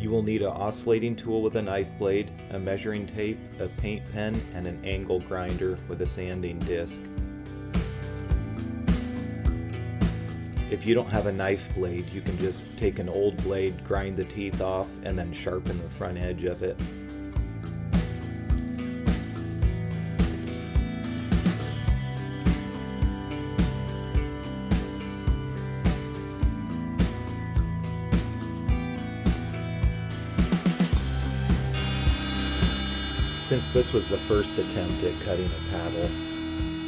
You will need an oscillating tool with a knife blade, a measuring tape, a paint pen, and an angle grinder with a sanding disc. If you don't have a knife blade, you can just take an old blade, grind the teeth off, and then sharpen the front edge of it. Since this was the first attempt at cutting a paddle,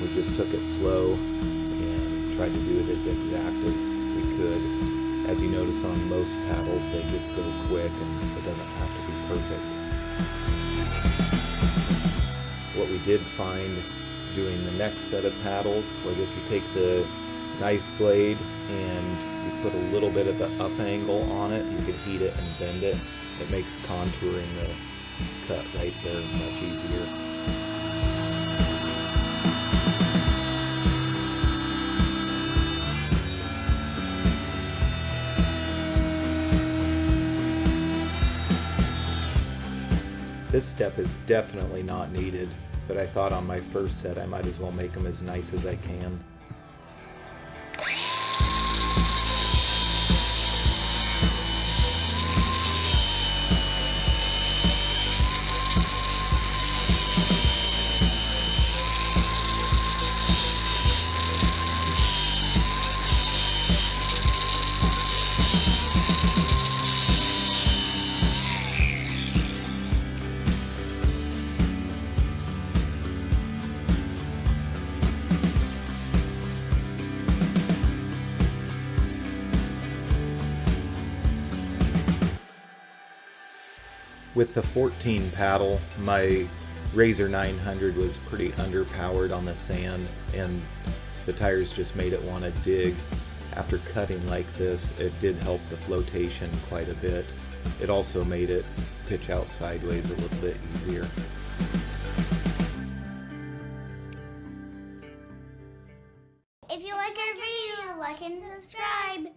we just took it slow and tried to do it as exact as we could. As you notice on most paddles, they just go quick and it doesn't have to be perfect. What we did find doing the next set of paddles was if you take the knife blade and you put a little bit of an up angle on it, you can heat it and bend it. It makes contouring the cut right there much easier. This step is definitely not needed, but I thought on my first set I might as well make them as nice as I can. With the 14 paddle, my Razor 900 was pretty underpowered on the sand, and the tires just made it want to dig. After cutting like this, it did help the flotation quite a bit. It also made it pitch out sideways a little bit easier. If you like our video, like and subscribe.